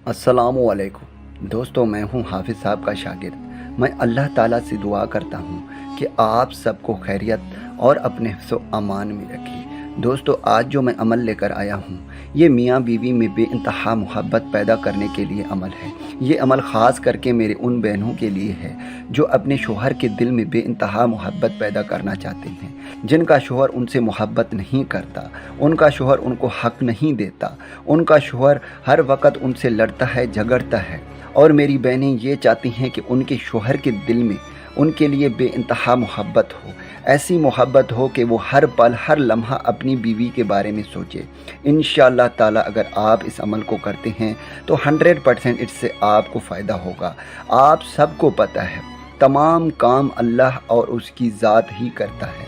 अस्सलामु अलैकुम दोस्तों, मैं हूं हाफिज़ साहब का शागिर्द। मैं अल्लाह ताला से दुआ करता हूं कि आप सबको खैरियत और अपने हिफ्ज़ अमान में रखिए। दोस्तों, आज जो मैं अमल लेकर आया हूं, ये मियाँ बीवी में बेइंतहा मोहब्बत पैदा करने के लिए अमल है। ये अमल ख़ास करके मेरे उन बहनों के लिए है जो अपने शोहर के दिल में बेइंतहा मोहब्बत पैदा करना चाहते हैं, जिनका शोहर उनसे मोहब्बत नहीं करता, उनका शोहर उनको हक़ नहीं देता, उनका शोहर हर वक्त उनसे लड़ता है, झगड़ता है। और मेरी बहनें ये चाहती हैं कि उनके शोहर के दिल में उनके लिए बेइंतहा मोहब्बत हो, ऐसी मोहब्बत हो कि वो हर पल हर लम्हा अपनी बीवी के बारे में सोचे। इंशाअल्लाह ताला अगर आप इस अमल को करते हैं तो 100% इससे आपको फ़ायदा होगा। आप सबको पता है तमाम काम अल्लाह और उसकी ज़ात ही करता है।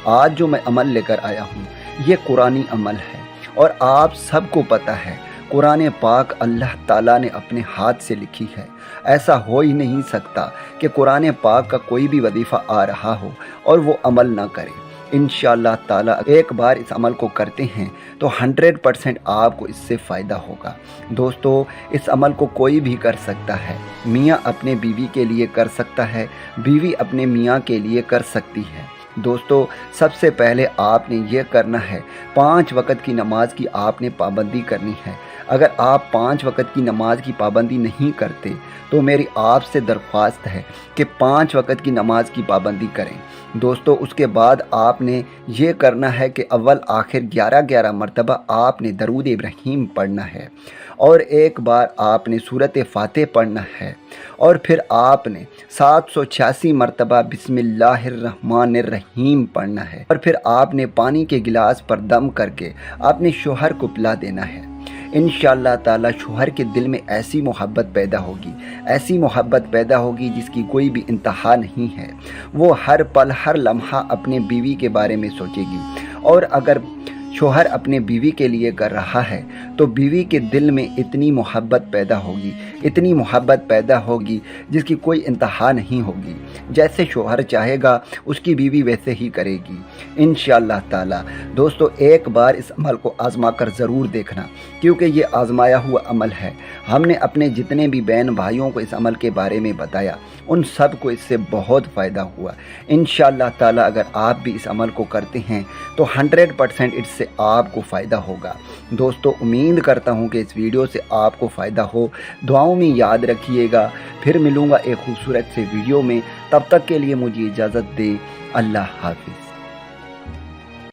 आज जो मैं अमल लेकर आया हूँ ये कुरानी अमल है और आप सबको पता है कुरान पाक अल्लाह ताला ने अपने हाथ से लिखी है। ऐसा हो ही नहीं सकता कि कुरान पाक का कोई भी वजीफ़ा आ रहा हो और वो अमल ना करे। इंशाअल्लाह ताला एक बार इस अमल को करते हैं तो 100% आपको इससे फ़ायदा होगा। दोस्तों, इस अमल को कोई भी कर सकता है। मियाँ अपने बीवी के लिए कर सकता है, बीवी अपने मियाँ के लिए कर सकती है। दोस्तों, सबसे पहले आपने ये करना है, 5 वक़्त की नमाज की आपने पाबंदी करनी है। अगर आप 5 वक़्त की नमाज की पाबंदी नहीं करते तो मेरी आपसे दरख्वास्त है कि 5 वक़्त की नमाज की पाबंदी करें। दोस्तों, उसके बाद आपने ये करना है कि अव्वल आखिर 11-11 मरतबा आपने दरूद इब्राहीम पढ़ना है और एक बार आपने सूरत फ़ातिह पढ़ना है और फिर आपने 786 मरतबा बिस्मिल्लाहिर्रहमानिर्रहीम पढ़ना है और फिर आपने पानी के गिलास पर दम करके अपने शोहर को पिला देना है। इंशाअल्लाह ताला शोहर के दिल में ऐसी मोहब्बत पैदा होगी, ऐसी मोहब्बत पैदा होगी जिसकी कोई भी इंतहा नहीं है। वो हर पल हर लम्हा अपने बीवी के बारे में सोचेगी और अगर शोहर अपने बीवी के लिए कर रहा है तो बीवी के दिल में इतनी मोहब्बत पैदा होगी, इतनी मोहब्बत पैदा होगी जिसकी कोई इंतहा नहीं होगी। जैसे शोहर चाहेगा उसकी बीवी वैसे ही करेगी इंशाअल्लाह ताला। दोस्तों, एक बार इस अमल को आज़मा कर ज़रूर देखना, क्योंकि ये आज़माया हुआ अमल है। हमने अपने जितने भी बहन भाइयों को इस अमल के बारे में बताया, उन सब को इससे बहुत फ़ायदा हुआ। इंशाअल्लाह ताला अगर आप भी इस अमल को करते हैं तो 100% इससे आपको फ़ायदा होगा। दोस्तों, उम्मीद करता हूँ कि इस वीडियो से आपको फ़ायदा हो। दुआओं में याद रखिएगा। फिर मिलूँगा एक खूबसूरत से वीडियो में। तब तक के लिए मुझे इजाज़त दें। अल्लाह हाफ़िज़।